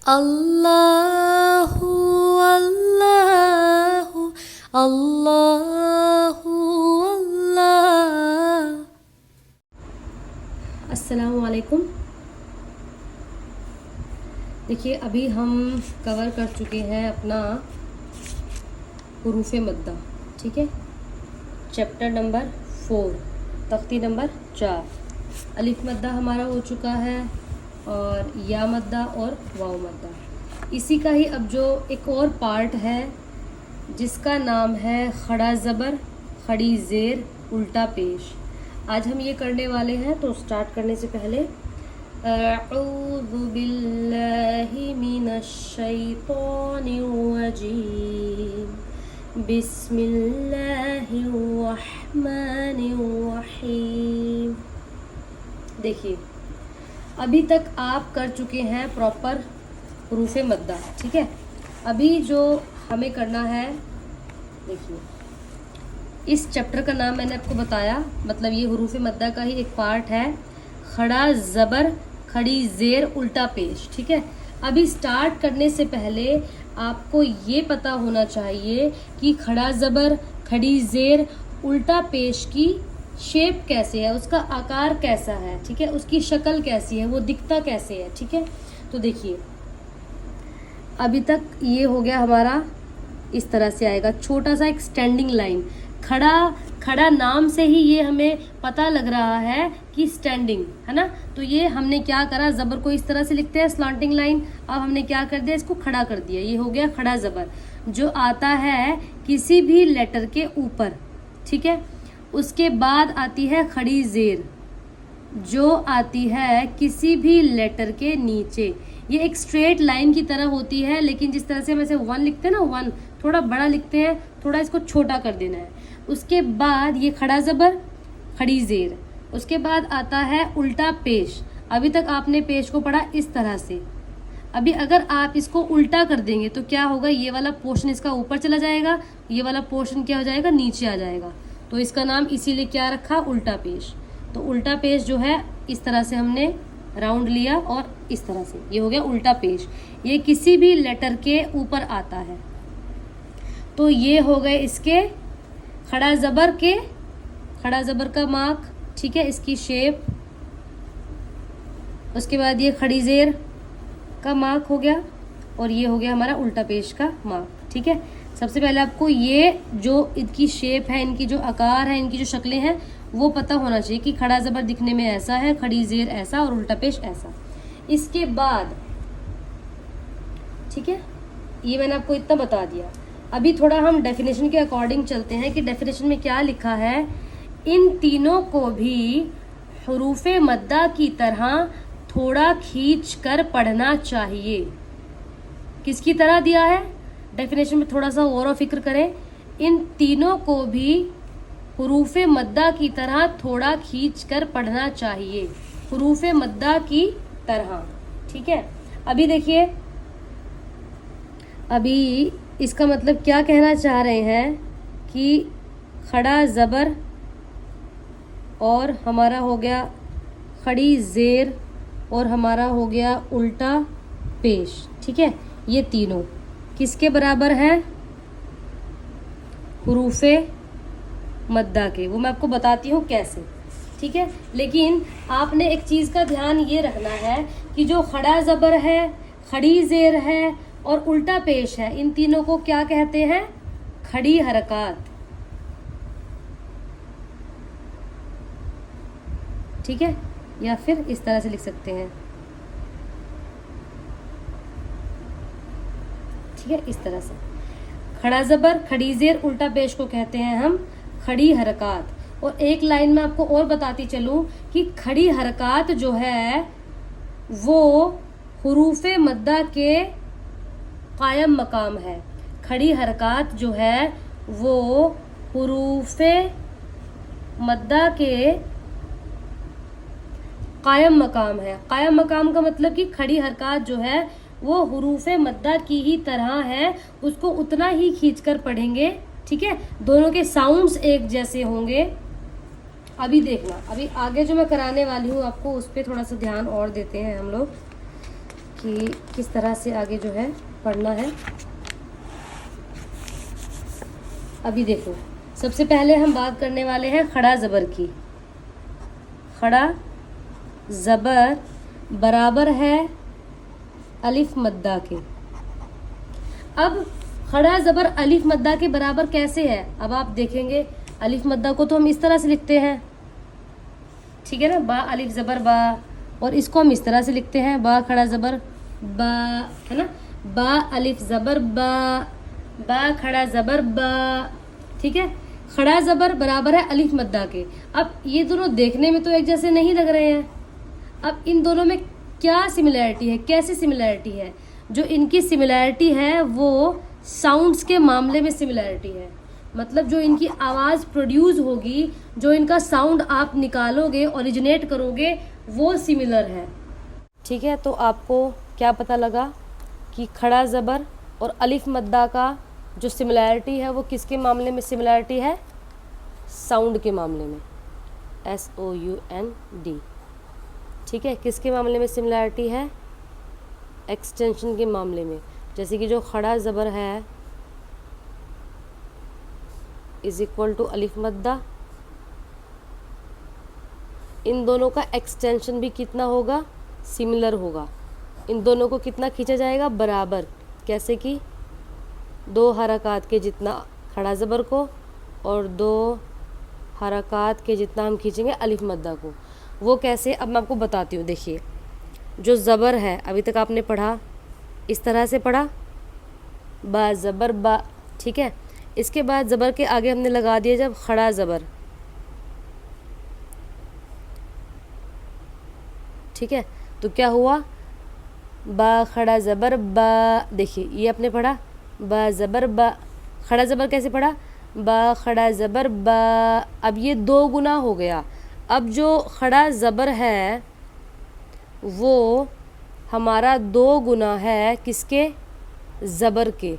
अल्लाहु अल्लाहु अल्लाहु अल्लाह। अस्सलामु अलैकुम। देखिए, अभी हम कवर कर चुके हैं अपना हुरूफ़े मद्दा, ठीक है। चैप्टर नंबर 4, तख्ती नंबर 4। अलिफ मद्दा हमारा हो चुका है और या मद्दा और वाव मद्दा। इसी का ही अब जो एक और पार्ट है जिसका नाम है खड़ा ज़बर, खड़ी ज़ेर, उल्टा पेश। आज हम ये करने वाले हैं। तो स्टार्ट करने से पहले अऊज़ु बिल्लाहि मिनश शैतानिर रजीम, बिस्मिल्लाहिर रहमानिर रहीम। देखिए, अभी तक आप कर चुके हैं प्रॉपर हुरूफ़े मद्दा, ठीक है। अभी जो हमें करना है, देखिए, इस चैप्टर का नाम मैंने आपको बताया, मतलब ये हुरूफ़े मद्दा का ही एक पार्ट है। खड़ा ज़बर, खड़ी ज़ेर, उल्टा पेश, ठीक है। अभी स्टार्ट करने से पहले आपको ये पता होना चाहिए कि खड़ा ज़बर, खड़ी ज़ेर, उल्टा पेश की शेप कैसे है, उसका आकार कैसा है, ठीक है, उसकी शक्ल कैसी है, वो दिखता कैसे है, ठीक है। तो देखिए, अभी तक ये हो गया हमारा, इस तरह से आएगा छोटा सा एक स्टैंडिंग लाइन। खड़ा नाम से ही ये हमें पता लग रहा है कि स्टैंडिंग है ना। तो ये हमने क्या करा, ज़बर को इस तरह से लिखते हैं स्लांटिंग लाइन। अब हमने क्या कर दिया, इसको खड़ा कर दिया। ये हो गया खड़ा ज़बर जो आता है किसी भी लेटर के ऊपर, ठीक है। उसके बाद आती है खड़ी ज़ेर जो आती है किसी भी लेटर के नीचे। ये एक स्ट्रेट लाइन की तरह होती है, लेकिन जिस तरह से हम ऐसे 1 लिखते हैं ना, 1 थोड़ा बड़ा लिखते हैं, थोड़ा इसको छोटा कर देना है। उसके बाद ये खड़ा ज़बर, खड़ी ज़ेर, उसके बाद आता है उल्टा पेश। अभी तक आपने पेश को पढ़ा इस तरह से। अभी अगर आप इसको उल्टा कर देंगे तो क्या होगा, ये वाला पोर्शन इसका ऊपर चला जाएगा, ये वाला पोर्शन क्या हो जाएगा, नीचे आ जाएगा। तो इसका नाम इसीलिए क्या रखा, उल्टा पेश। तो उल्टा पेश जो है इस तरह से हमने राउंड लिया और इस तरह से ये हो गया उल्टा पेश। ये किसी भी लेटर के ऊपर आता है। तो ये हो गए इसके खड़ा ज़बर का मार्क, ठीक है, इसकी शेप। उसके बाद ये खड़ी ज़ेर का मार्क हो गया और ये हो गया हमारा उल्टा पेश का मार्क, ठीक है। सबसे पहले आपको ये जो इनकी शेप है, इनकी जो आकार है, इनकी जो शक्लें हैं, वो पता होना चाहिए कि खड़ा ज़बर दिखने में ऐसा है, खड़ी ज़ेर ऐसा और उल्टा पेश ऐसा। इसके बाद, ठीक है, ये मैंने आपको इतना बता दिया। अभी थोड़ा हम डेफिनेशन के अकॉर्डिंग चलते हैं कि डेफिनेशन में क्या लिखा है। इन तीनों को भी हुरूफ़े मद्दा की तरह थोड़ा खींच कर पढ़ना चाहिए। किसकी तरह दिया है डेफिनेशन में, थोड़ा सा गौर व फिक्र करें। इन तीनों को भी हुरूफ़े मद्दा की तरह थोड़ा खींच कर पढ़ना चाहिए, हुरूफ़े मद्दा की तरह, ठीक है। अभी देखिए, अभी इसका मतलब क्या कहना चाह रहे हैं कि खड़ा ज़बर और हमारा हो गया खड़ी ज़ेर और हमारा हो गया उल्टा पेश, ठीक है। ये तीनों किसके बराबर हैं, हुरूफ़े मद्दा के। वो मैं आपको बताती हूँ कैसे, ठीक है। लेकिन आपने एक चीज़ का ध्यान ये रखना है कि जो खड़ा ज़बर है, खड़ी ज़ेर है और उल्टा पेश है, इन तीनों को क्या कहते हैं, खड़ी हरकत, ठीक है। या फिर इस तरह से लिख सकते हैं, ठीक है, इस तरह से। खड़ा ज़बर, खड़ी ज़ेर, उल्टा पेश को कहते हैं हम खड़ी हरकत। और एक लाइन में आपको और बताती चलूं कि खड़ी हरकत जो है वो हुरूफ़े मद्दा के कायम मकाम है। खड़ी हरकत जो है वो हुरूफ़े मद्दा के कायम मकाम है। कायम मकाम का मतलब कि खड़ी हरकत जो है वो हुरूफ़े मद्दा की ही तरह है, उसको उतना ही खींचकर पढ़ेंगे, ठीक है। दोनों के साउंड्स एक जैसे होंगे। अभी देखना, अभी आगे जो मैं कराने वाली हूँ आपको, उस पर थोड़ा सा ध्यान और देते हैं हम लोग कि किस तरह से आगे जो है पढ़ना है। अभी देखो, सबसे पहले हम बात करने वाले हैं खड़ा ज़बर की। खड़ा ज़बर बराबर है अलिफ मद्दा के। अब खड़ा ज़बर अलिफ मद्दा के बराबर कैसे है? अब आप देखेंगे, अलिफ मद्दा को तो हम इस तरह से लिखते हैं, ठीक है ना, बा अलिफ ज़बर बा, और इसको हम इस तरह से लिखते हैं, बा खड़ा ज़बर बा, है ना, बा अलिफ ज़बर बा, बा खड़ा ज़बर बा, ठीक है। खड़ा ज़बर बराबर है अलिफ मद्दा के। अब ये दोनों देखने में तो एक जैसे नहीं लग रहे हैं। अब इन दोनों में क्या सिमिलैरिटी है, कैसे सिमिलैरिटी है? जो इनकी सिमिलैरिटी है वो साउंड्स के मामले में सिमिलैरिटी है। मतलब जो इनकी आवाज़ प्रोड्यूस होगी, जो इनका साउंड आप निकालोगे, ओरिजिनेट करोगे, वो सिमिलर है, ठीक है। तो आपको क्या पता लगा कि खड़ा ज़बर और अलिफ मद्दा का जो सिमिलैरिटी है वो किसके मामले में सिमिलैरिटी है? साउंड के मामले में, SOUND, ठीक है। किसके मामले में सिमिलैरिटी है? एक्सटेंशन के मामले में। जैसे कि जो खड़ा ज़बर है इज इक्वल टू अलिफ मद्दा, इन दोनों का एक्सटेंशन भी कितना होगा? सिमिलर होगा। इन दोनों को कितना खींचा जाएगा? बराबर। कैसे कि 2 हरकत के जितना खड़ा ज़बर को और 2 हरकत के जितना हम खींचेंगे अलिफ मद्दा को। वो कैसे? अब मैं आपको बताती हूँ। देखिए, जो ज़बर है अभी तक आपने पढ़ा, इस तरह से पढ़ा, बा ज़बर बा, ठीक है। इसके बाद ज़बर के आगे हमने लगा दिया जब खड़ा ज़बर, ठीक है। तो क्या हुआ? बा खड़ा ज़बर बा। देखिए, ये आपने पढ़ा बा ज़बर बा। खड़ा ज़बर कैसे पढ़ा? बा खड़ा ज़बर बा। अब ये 2 गुना हो गया। अब जो खड़ा ज़बर है वो हमारा 2 गुना है किसके? ज़बर के।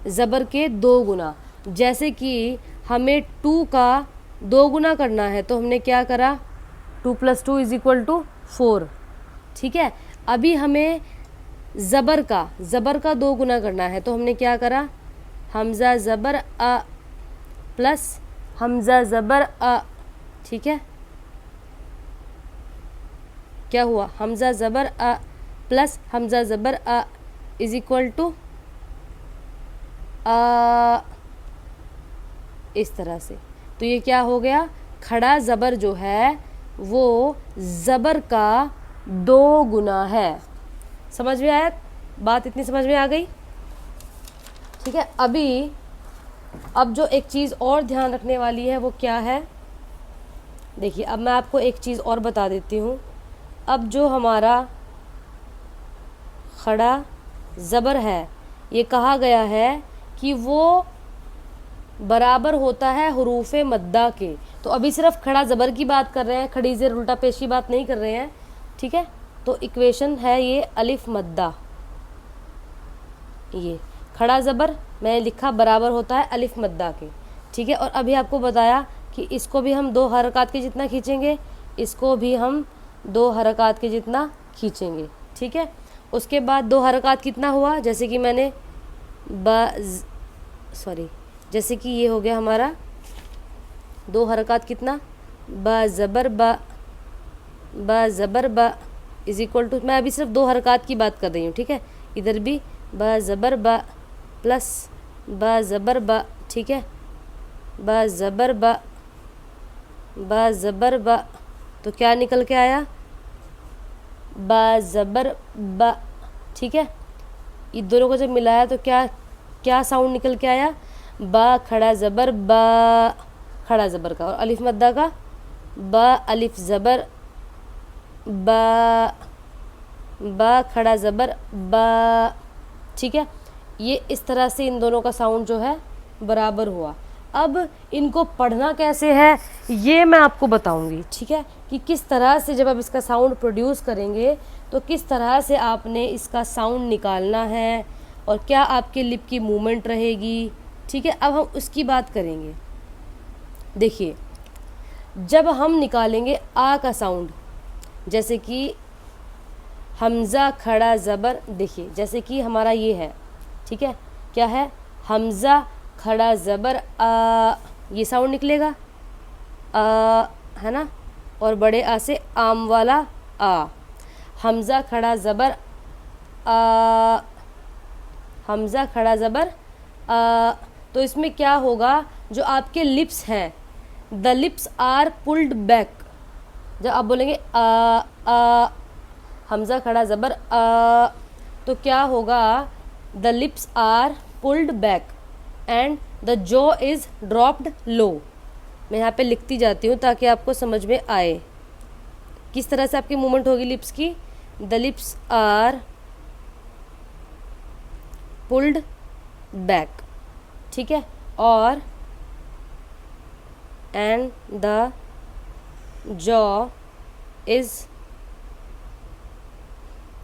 ज़बर के 2 गुना। जैसे कि हमें 2 का 2 गुना करना है तो हमने क्या करा? 2 + 2 = 4, ठीक है। अभी हमें ज़बर का 2 गुना करना है तो हमने क्या करा? हमज़ा ज़बर अ प्लस हमज़ा ज़बर अ, ठीक है। क्या हुआ? हमज़ा ज़बर अ प्लस हमज़ा ज़बर अ = अ, इस तरह से। तो ये क्या हो गया? खड़ा ज़बर जो है वो ज़बर का 2 गुना है। समझ में आया? बात इतनी समझ में आ गई, ठीक है। अब जो एक चीज़ और ध्यान रखने वाली है वो क्या है? देखिए, अब मैं आपको एक चीज़ और बता देती हूँ। अब जो हमारा खड़ा ज़बर है ये कहा गया है कि वो बराबर होता है हुरूफ मद्दा के। तो अभी सिर्फ खड़ा ज़बर की बात कर रहे हैं, खड़ी ज़ेर उल्टा पेश की बात नहीं कर रहे हैं, ठीक है। तो इक्वेशन है ये अलिफ मद्दा, ये खड़ा ज़बर मैंने लिखा बराबर होता है अलिफ मद्दा के, ठीक है। और अभी आपको बताया कि इसको भी हम 2 हरकत के जितना खींचेंगे, इसको भी हम 2 हरकत के जितना खींचेंगे, ठीक है। उसके बाद 2 हरकत कितना हुआ? जैसे कि मैंने जैसे कि ये हो गया हमारा 2 हरकत कितना? बा ज़बर बा, बा ज़बर बा = मैं अभी सिर्फ 2 हरकत की बात कर रही हूँ, ठीक है। इधर भी बा ज़बर बा प्लस बा ज़बर बा, ठीक है, बा ज़बर बा, बा ज़बर बा। तो क्या निकल के आया? बा ज़बर बा, ठीक है। इन दोनों को जब मिलाया तो क्या साउंड निकल के आया? बा खड़ा ज़बर बा, खड़ा ज़बर का, और अलिफ मद्दा का बा अलिफ ज़बर बा, बा खड़ा ज़बर बा, ठीक है। ये इस तरह से इन दोनों का साउंड जो है बराबर हुआ। अब इनको पढ़ना कैसे है ये मैं आपको बताऊंगी, ठीक है, कि किस तरह से जब आप इसका साउंड प्रोड्यूस करेंगे तो किस तरह से आपने इसका साउंड निकालना है और क्या आपके लिप की मूवमेंट रहेगी, ठीक है। अब हम उसकी बात करेंगे। देखिए, जब हम निकालेंगे आ का साउंड, जैसे कि हमज़ा खड़ा ज़बर, देखिए जैसे कि हमारा ये है, ठीक है, क्या है, हमज़ा खड़ा ज़बर आ, ये साउंड निकलेगा आ, है ना, और बड़े आ से आम वाला आ, हमज़ा खड़ा ज़बर आ, हमज़ा खड़ा ज़बर आ। तो इसमें क्या होगा, जो आपके लिप्स हैं, the lips are pulled back. जब आप बोलेंगे आ, हमज़ा खड़ा ज़बर आ, तो क्या होगा, the lips are pulled back and the jaw is dropped low. मैं यहाँ पे लिखती जाती हूँ ताकि आपको समझ में आए किस तरह से आपकी मूवमेंट होगी लिप्स की। The lips are pulled back, ठीक है, और and the jaw is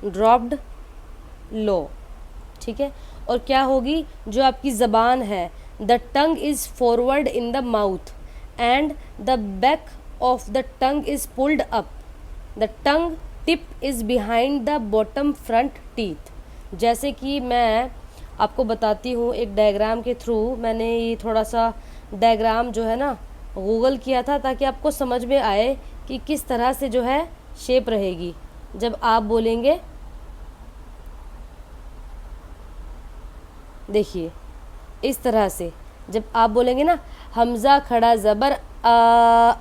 dropped low, ठीक है। और क्या होगी, जो आपकी ज़बान है, the tongue is forward in the mouth and the back of the tongue is pulled up, the tongue tip is behind the bottom front teeth. जैसे कि मैं आपको बताती हूँ एक डायग्राम के थ्रू, मैंने ये थोड़ा सा डायग्राम जो है ना गूगल किया था ताकि आपको समझ में आए कि किस तरह से जो है शेप रहेगी जब आप बोलेंगे। देखिए इस तरह से जब आप बोलेंगे ना, हमज़ा खड़ा ज़बर आ,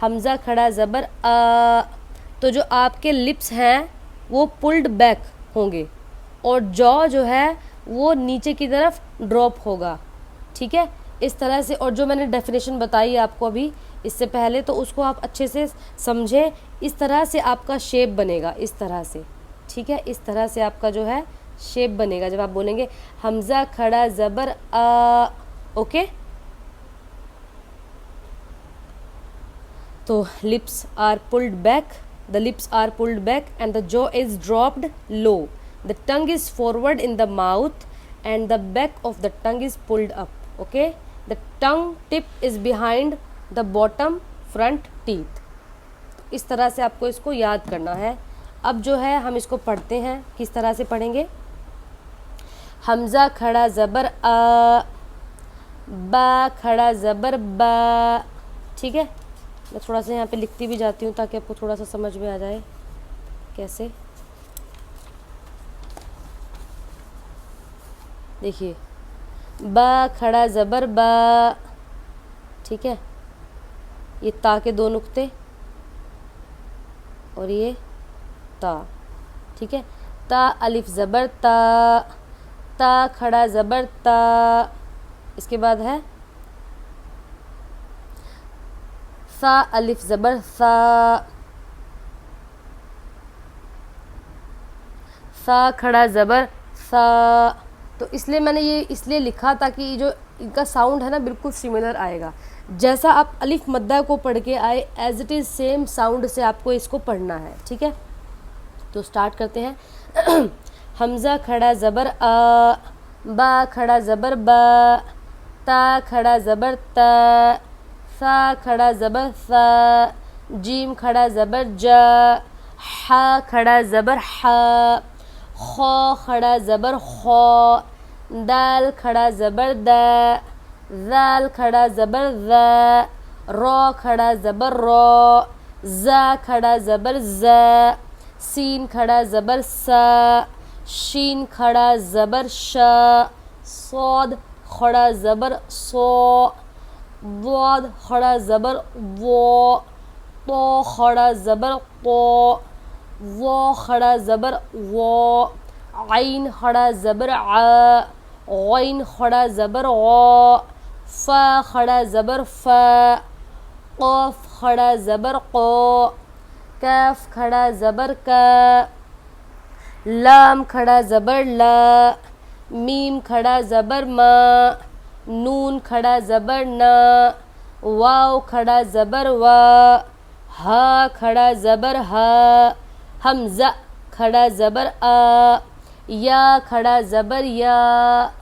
हमज़ा खड़ा ज़बर आ, तो जो आपके लिप्स हैं वो पुल्ड बैक होंगे और जॉ जो है वो नीचे की तरफ ड्रॉप होगा, ठीक है, इस तरह से। और जो मैंने डेफिनेशन बताई आपको अभी इससे पहले, तो उसको आप अच्छे से समझें। इस तरह से आपका शेप बनेगा, इस तरह से, ठीक है, इस तरह से आपका जो है शेप बनेगा जब आप बोलेंगे हमज़ा खड़ा ज़बर आ। ओके, तो lips are pulled back, the lips are pulled back and the jaw is dropped low, the tongue is forward in the mouth and the back of the tongue is pulled up. Okay, the tongue tip is behind the bottom front teeth. इस तरह से आपको इसको याद करना है। अब जो है हम इसको पढ़ते हैं, किस तरह से पढ़ेंगे। हमज़ा खड़ा ज़बर आ, बा खड़ा ज़बर बा, ठीक है। मैं थोड़ा सा यहाँ पे लिखती भी जाती हूँ ताकि आपको थोड़ा सा समझ में आ जाए कैसे। देखिए, बा खड़ा ज़बर बा, ठीक है, ये ता के दो नुक्ते और ये ता, ठीक है। ता अलिफ ज़बर ता, ता खड़ा ज़बर ता, इसके बाद है सा अलिफ ज़बर सा, सा खड़ा ज़बर सा। तो इसलिए मैंने ये इसलिए लिखा ताकि जो इनका साउंड है ना बिल्कुल सिमिलर आएगा, जैसा आप अलिफ मद्दा को पढ़ के आए as it is same sound से आपको इसको पढ़ना है, ठीक है। तो स्टार्ट करते हैं। हमज़ा खड़ा ज़बर आ, बा खड़ा ज़बर बा, ता खड़ा ज़बर ता, सा खड़ा ज़बर सा, जीम खड़ा ज़बर जा, हा खड़ा ज़बर हा, खौ खड़ा ज़बर खौ, दाल खड़ा ज़बर दा, ज़ाल खड़ा ज़बर ज़ा, रौ खड़ा ज़बर रौ, ज़ा खड़ा ज़बर ज़ा, सीन खड़ा ज़बर सा, शीन खड़ा ज़बर शा, सौद खड़ा ज़बर सौ, वाद खड़ा ज़बर वो, तो खड़ा ज़बर को, वो खड़ा ज़बर वो, आइन खड़ा ज़बर आ, गैन खड़ा ज़बर गौ, फ़ा खड़ा ज़बर फ़ा, क़ाफ खड़ा ज़बर क़ो, काफ खड़ा ज़बर का, लाम खड़ा ज़बर ला, मीम खड़ा ज़बर मा, नून खड़ा ज़बर ना, वाव खड़ा ज़बर वा, हा खड़ा ज़बर हा, हमज़ा खड़ा ज़बर आ, या खड़ा ज़बर या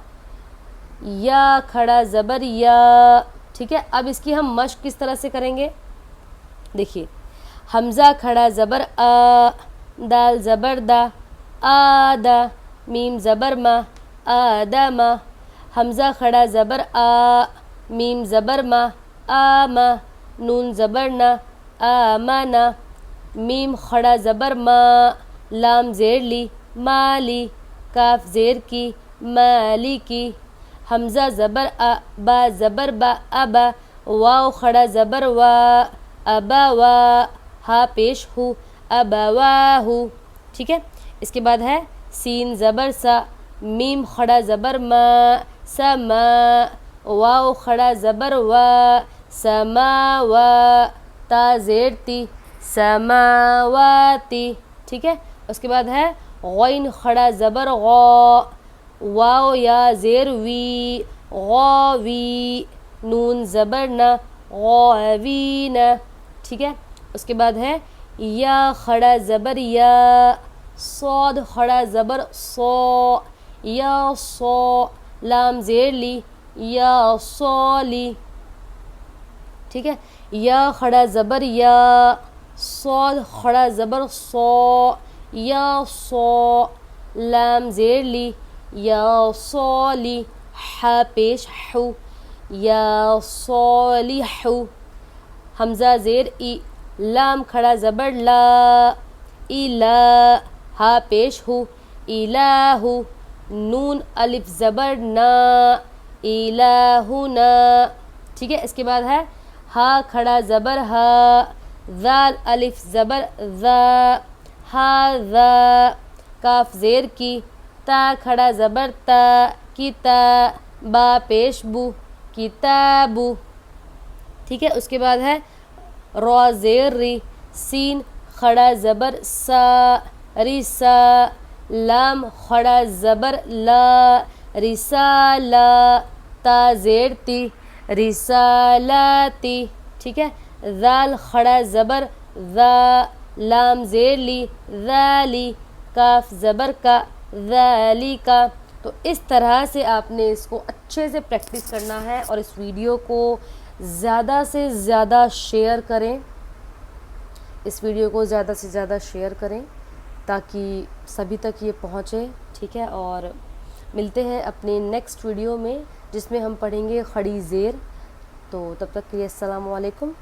खड़ा ज़बर या, ठीक है। अब इसकी हम मश्क किस तरह से करेंगे, देखिए। हमज़ा खड़ा ज़बर आ, दाल ज़बर दा, आदा, मीम ज़बर मा, आदमा, हमज़ा खड़ा ज़बर आ, मीम ज़बर मा, आमा, नून ज़बर ना, आमाना, मीम खड़ा ज़बर मा, लाम ज़ेर ली, माली, काफ ज़ेर की, माली की, हमज़ा ज़बर आ, बा ज़बर बा, अबा, वाव खड़ा ज़बर वा, अबा वा, हा पेश हु, अबा वाहु। ठीक है, इसके बाद है सीन ज़बर सा, मीम खड़ा ज़बर मा, समा, वाव खड़ा ज़बर वा, समावा, ता ज़ेर ती, समावाती। ठीक है, उसके बाद है गौइन खड़ा ज़बर गौ, वाव या ज़ेर वी, गौवी, नून ज़बर न, गौवीना। ठीक है, उसके बाद है या खड़ा ज़बर या, सौद खड़ा ज़बर सौ, या सौ, लाम ज़ेर ली, या सौली। ठीक है, या खड़ा ज़बर या, सौद खड़ा ज़बर सौ, या सौ, लाम ज़ेर ली, या सौली, हा पेश हु, या सौलिहु, हमज़ा ज़ेर ई, लाम खड़ा ज़बर ला, इला, हा पेश हु, इलाहु, नून अलिफ ज़बर ना, इलाहुना। ठीक है, इसके बाद है हा खड़ा ज़बर हा, ज़ाल अलिफ ज़बर ज़ा, हा ज़ा, काफ ज़ेर की, ता खड़ा ज़बर ता, किता, बा पेश बु, किताबु। ठीक है, उसके बाद है रॉ ज़ेर री, सीन खड़ा ज़बर सा, रिसा, लाम खड़ा ज़बर ला, रिसाला, ता ज़ेर ती, रिसालाती। ठीक है, ज़ाल खड़ा ज़बर ज़ा, लाम ज़ेर ली, ज़ाली, काफ ज़बर का, ज़ालिका। तो इस तरह से आपने इसको अच्छे से प्रैक्टिस करना है और इस वीडियो को ज़्यादा से ज़्यादा शेयर करें, इस वीडियो को ज़्यादा से ज़्यादा शेयर करें ताकि सभी तक ये पहुँचे। ठीक है, और मिलते हैं अपने नेक्स्ट वीडियो में जिसमें हम पढ़ेंगे खड़ी ज़ेर। तो तब तक के लिए अस्सलाम वालेकुम।